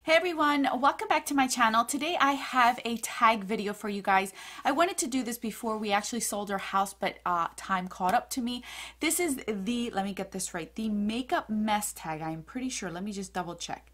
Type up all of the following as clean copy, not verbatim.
Hey everyone, welcome back to my channel. Today I have a tag video for you guys. I wanted to do this before we actually sold our house, but time caught up to me. This is the, let me get this right, the makeup mess tag. I'm pretty sure, let me just double check.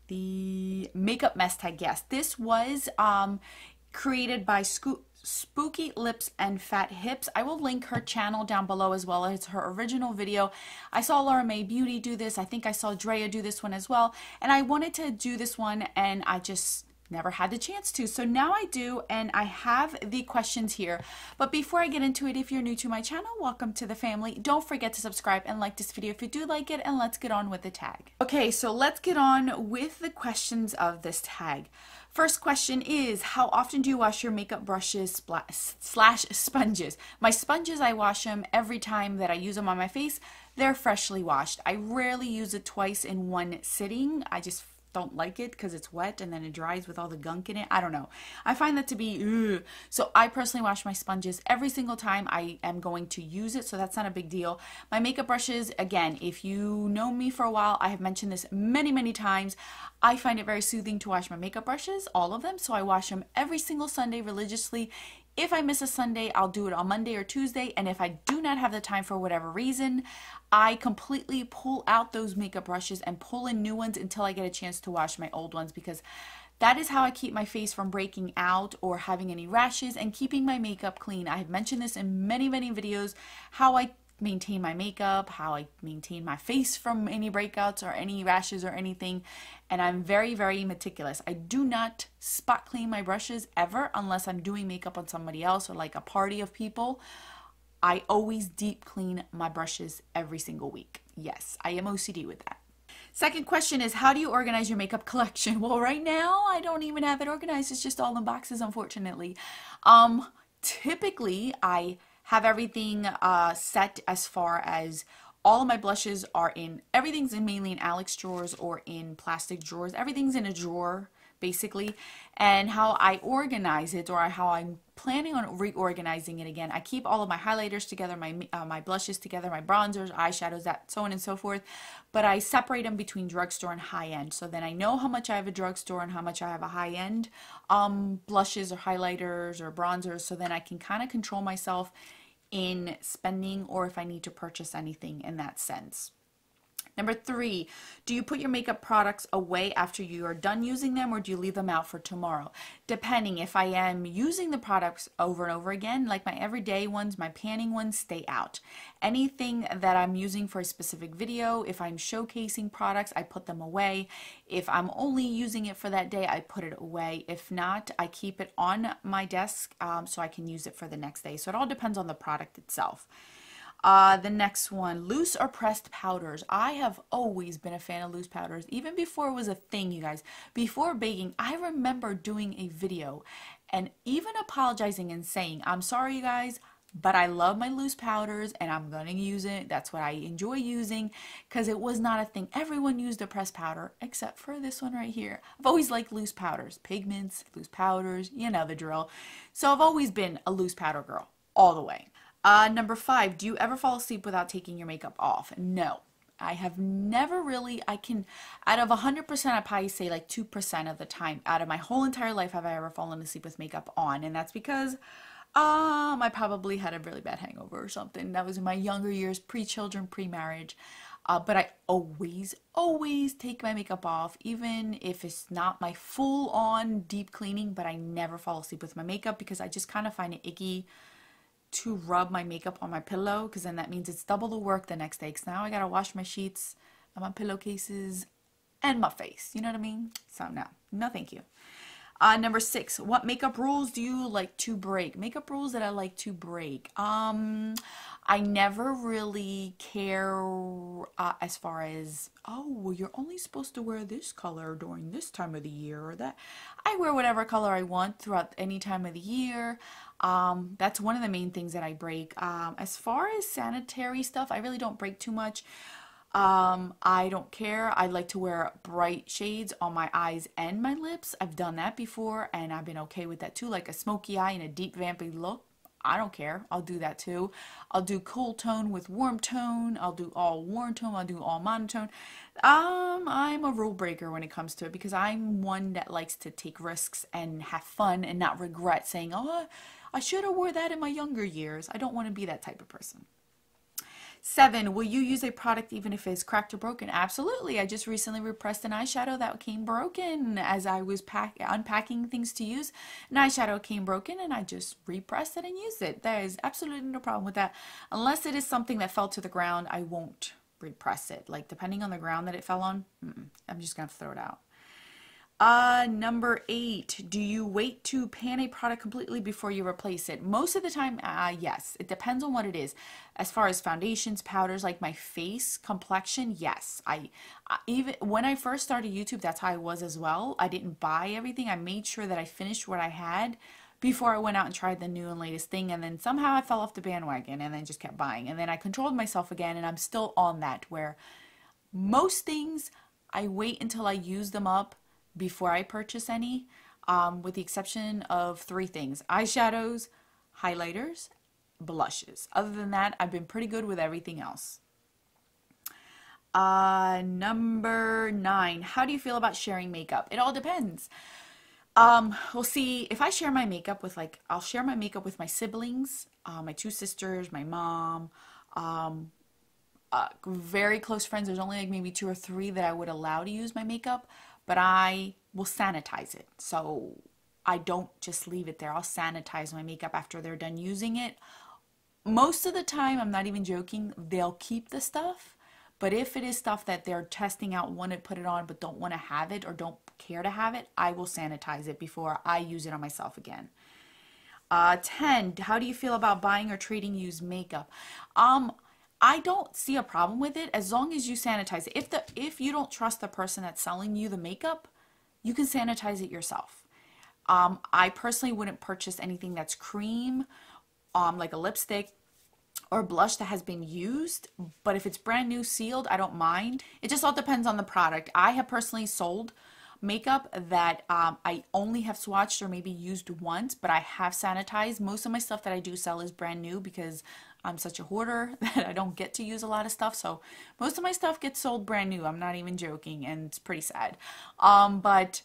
The makeup mess tag, yes. This was created by Spooky Lips and Fat Hips. I will link her channel down below as well. It's her original video. I saw Laura May Beauty do this. I think I saw Drea do this one as well. And I wanted to do this one and I just never had the chance to. So now I do, and I have the questions here. But before I get into it, if you're new to my channel, welcome to the family. Don't forget to subscribe and like this video if you do like it, and let's get on with the tag. Okay, so let's get on with the questions of this tag. First question is, how often do you wash your makeup brushes slash sponges? My sponges, I wash them every time that I use them on my face. They're freshly washed. I rarely use it twice in one sitting. I just don't like it because it's wet and then it dries with all the gunk in it. I don't know. I find that to be ugh. So I personally wash my sponges every single time I am going to use it, so that's not a big deal. My makeup brushes, again, if you know me for a while, I have mentioned this many times. I find it very soothing to wash my makeup brushes, all of them, so I wash them every single Sunday religiously. If I miss a Sunday, I'll do it on Monday or Tuesday, and if I do not have the time for whatever reason, I completely pull out those makeup brushes and pull in new ones until I get a chance to wash my old ones, because that is how I keep my face from breaking out or having any rashes and keeping my makeup clean. I have mentioned this in many videos, how I maintain my makeup, how I maintain my face from any breakouts or any rashes or anything, and I'm very meticulous. I do not spot clean my brushes ever unless I'm doing makeup on somebody else or like a party of people. I always deep clean my brushes every single week. Yes, I am OCD with that. Second question is, how do you organize your makeup collection? Well, right now I don't even have it organized. It's just all in boxes, unfortunately. Typically I have everything set as far as all of my blushes are in, everything's mainly in Alex drawers or in plastic drawers. Everything's in a drawer, basically. And how I organize it, or how I'm planning on reorganizing it again, I keep all of my highlighters together, my blushes together, my bronzers, eyeshadows, that so on and so forth. But I separate them between drugstore and high-end. So then I know how much I have a drugstore and how much I have a high-end blushes or highlighters or bronzers. So then I can kind of control myself in spending, or if I need to purchase anything in that sense. Number 3, do you put your makeup products away after you are done using them, or do you leave them out for tomorrow? Depending. If I am using the products over and over again, like my everyday ones, my panning ones, stay out. Anything that I'm using for a specific video, if I'm showcasing products, I put them away. If I'm only using it for that day, I put it away. If not, I keep it on my desk so I can use it for the next day. So it all depends on the product itself. The next one, loose or pressed powders. I have always been a fan of loose powders, even before it was a thing, you guys. Before baking, I remember doing a video and even apologizing and saying, I'm sorry, you guys, but I love my loose powders and I'm going to use it. That's what I enjoy using, because it was not a thing. Everyone used a pressed powder except for this one right here. I've always liked loose powders, pigments, loose powders, you know the drill. So I've always been a loose powder girl all the way. Number 5, do you ever fall asleep without taking your makeup off? No, I have never really. I can, out of 100%, I probably say like 2% of the time out of my whole entire life have I ever fallen asleep with makeup on, and that's because I probably had a really bad hangover or something. That was in my younger years, pre-children, pre-marriage. But I always take my makeup off, even if it's not my full-on deep cleaning, but I never fall asleep with my makeup because I just kind of find it icky to rub my makeup on my pillow, because then that means it's double the work the next day, because now I gotta wash my sheets and my pillowcases and my face, you know what I mean? So no thank you. Number 6, what makeup rules do you like to break? Makeup rules that I like to break. I never really care as far as, oh, well, you're only supposed to wear this color during this time of the year, or that. I wear whatever color I want throughout any time of the year. That's one of the main things that I break. As far as sanitary stuff, I really don't break too much. I don't care. I like to wear bright shades on my eyes and my lips. I've done that before and I've been okay with that too, like a smoky eye and a deep vampy look. I don't care. I'll do that too. I'll do cool tone with warm tone. I'll do all warm tone. I'll do all monotone. I'm a rule breaker when it comes to it because I'm one that likes to take risks and have fun and not regret saying, oh, I should have wore that in my younger years. I don't want to be that type of person. 7, will you use a product even if it's cracked or broken? Absolutely. I just recently repressed an eyeshadow that came broken as I was unpacking things to use. An eyeshadow came broken and I just repressed it and used it. There is absolutely no problem with that. Unless it is something that fell to the ground, I won't repress it. Like depending on the ground that it fell on, I'm just going to throw it out. Number 8, do you wait to pan a product completely before you replace it? Most of the time, yes. It depends on what it is. As far as foundations, powders, like my face complexion, yes. Even when I first started YouTube, that's how I was as well. I didn't buy everything. I made sure that I finished what I had before I went out and tried the new and latest thing. And then somehow I fell off the bandwagon and then just kept buying. And then I controlled myself again, and I'm still on that where most things I wait until I use them up before I purchase any, with the exception of 3 things: eyeshadows, highlighters, blushes. Other than that, I've been pretty good with everything else. Number 9, how do you feel about sharing makeup? It all depends. We'll see. If I share my makeup with I'll share my makeup with my siblings, my 2 sisters, my mom, very close friends. There's only like maybe 2 or 3 that I would allow to use my makeup, but I will sanitize it. So I don't just leave it there. I'll sanitize my makeup after they're done using it. Most of the time, I'm not even joking, they'll keep the stuff. But if it is stuff that they're testing out, want to put it on, but don't want to have it or don't care to have it, I will sanitize it before I use it on myself again. 10, how do you feel about buying or trading used makeup? I don't see a problem with it as long as you sanitize it. If you don't trust the person that's selling you the makeup, you can sanitize it yourself. I personally wouldn't purchase anything that's cream, like a lipstick or blush that has been used, but if it's brand new sealed, I don't mind. It just all depends on the product. I have personally sold makeup that I only have swatched or maybe used once, but I have sanitized. Most of my stuff that I do sell is brand new because I'm such a hoarder that I don't get to use a lot of stuff. So most of my stuff gets sold brand new. I'm not even joking, and it's pretty sad. But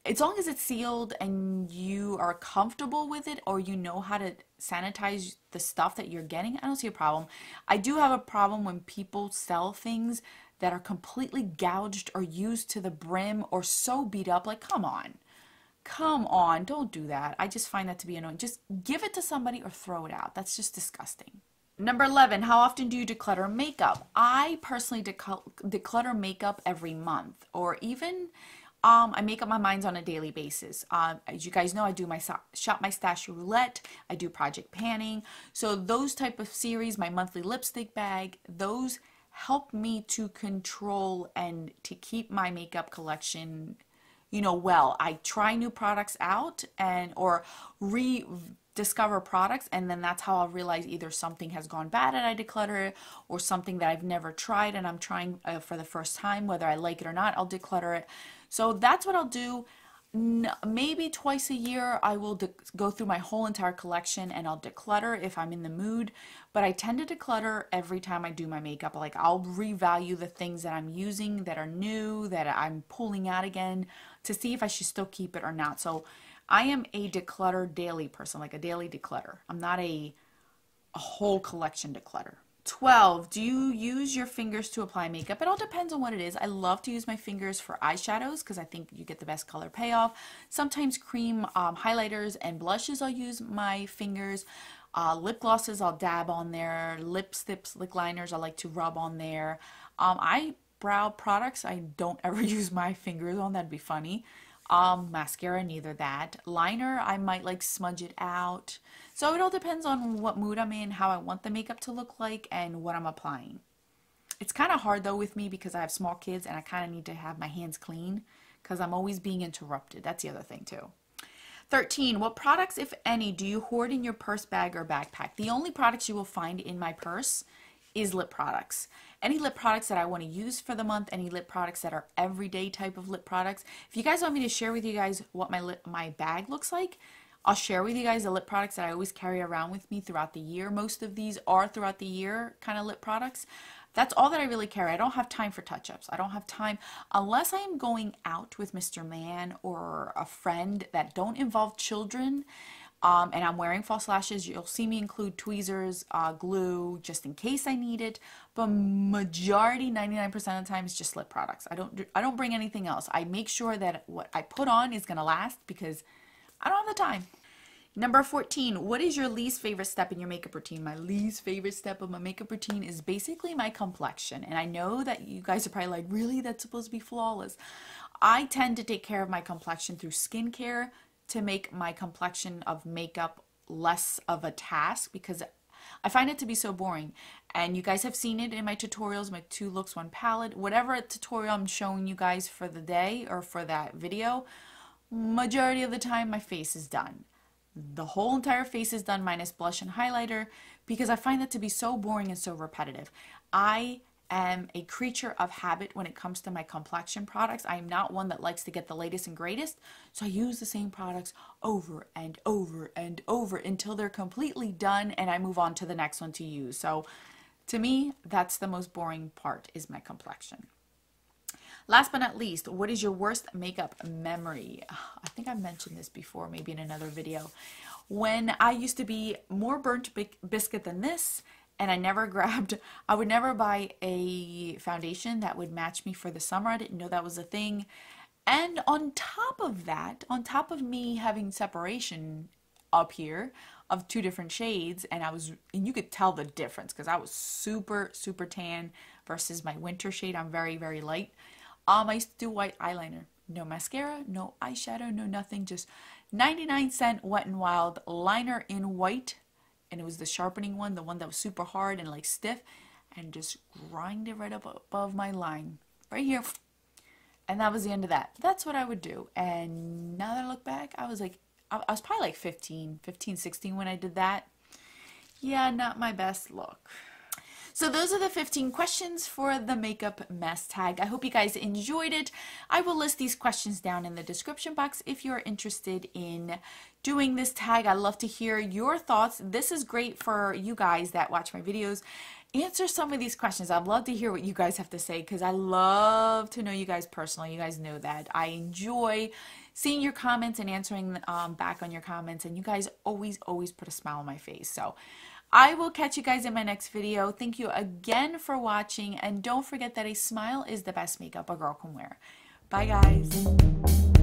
as long as it's sealed and you are comfortable with it or you know how to sanitize the stuff that you're getting, I don't see a problem. I do have a problem when people sell things that are completely gouged or used to the brim or so beat up. Like, come on, don't do that. I just find that to be annoying. Just give it to somebody or throw it out. That's just disgusting. Number 11, how often do you declutter makeup? I personally declutter makeup every month, or even I make up my minds on a daily basis. As you guys know, I do my Shop My Stash Roulette. I do Project Panning. So those type of series, my monthly lipstick bag, those help me to control and to keep my makeup collection, well. I try new products out or rediscover products, and then that's how I'll realize either something has gone bad and I declutter it, or something that I've never tried and I'm trying for the first time, whether I like it or not, I'll declutter it. So that's what I'll do. Maybe twice a year I will go through my whole entire collection and I'll declutter if I'm in the mood, but I tend to declutter every time I do my makeup. Like, I'll revalue the things that I'm using that are new, that I'm pulling out again, to see if I should still keep it or not. So I am a declutter daily person, like a daily declutter. I'm not a whole collection declutter. 12, do you use your fingers to apply makeup? It all depends on what it is. I love to use my fingers for eyeshadows because I think you get the best color payoff. Sometimes cream highlighters and blushes, I'll use my fingers. Lip glosses, I'll dab on there. Lipsticks, lip liners, I like to rub on there. Eyebrow products, I don't ever use my fingers on. That'd be funny. Mascara, neither that. Liner, I might like smudge it out. So it all depends on what mood I'm in, how I want the makeup to look like, and what I'm applying. It's kind of hard though with me because I have small kids and I kind of need to have my hands clean because I'm always being interrupted. That's the other thing too. 13, what products, if any, do you hoard in your purse, bag, or backpack? The only products you will find in my purse is lip products. Any lip products that I want to use for the month, any lip products that are everyday type of lip products. If you guys want me to share with you guys what my bag looks like, I'll share with you guys the lip products that I always carry around with me throughout the year. Most of these are throughout the year kind of lip products. That's all that I really carry. I don't have time for touch-ups. I don't have time unless I am going out with Mr. Man or a friend that don't involve children. And I'm wearing false lashes. You'll see me include tweezers, glue, just in case I need it. But majority, 99% of the time, is just lip products. I don't bring anything else. I make sure that what I put on is gonna last because I don't have the time. Number 14, what is your least favorite step in your makeup routine? My least favorite step of my makeup routine is basically my complexion. And I know that you guys are probably like, really? That's supposed to be flawless. I tend to take care of my complexion through skincare to make my complexion of makeup less of a task because I find it to be so boring. And you guys have seen it in my tutorials, my 2 looks, 1 palette, whatever tutorial I'm showing you guys for the day or for that video, majority of the time my face is done. The whole entire face is done minus blush and highlighter because I find that to be so boring and so repetitive. I am a creature of habit when it comes to my complexion products. I am not one that likes to get the latest and greatest, so I use the same products over and over and over until they're completely done and I move on to the next one to use. So to me, that's the most boring part, is my complexion. Last but not least, what is your worst makeup memory? I think I've mentioned this before, maybe in another video. When I used to be more burnt biscuit than this, and I would never buy a foundation that would match me for the summer. I didn't know that was a thing. And on top of that, on top of me having separation up here of 2 different shades, and you could tell the difference because I was super, super tan versus my winter shade. I'm very, very light. I used to do white eyeliner. No mascara, no eyeshadow, no nothing. Just 99-cent Wet n Wild liner in white. And it was the sharpening one, the one that was super hard and like stiff. And just grind it right up above my line. Right here. And that was the end of that. That's what I would do. And now that I look back, I was probably like 15, 16 when I did that. Yeah, not my best look. So those are the 15 questions for the makeup mess tag. I hope you guys enjoyed it. I will list these questions down in the description box if you're interested in doing this tag. I love to hear your thoughts. This is great for you guys that watch my videos. Answer some of these questions. I'd love to hear what you guys have to say because I love to know you guys personally. You guys know that. I enjoy seeing your comments and answering back on your comments, and you guys always put a smile on my face. So I will catch you guys in my next video. Thank you again for watching, and don't forget that a smile is the best makeup a girl can wear. Bye guys.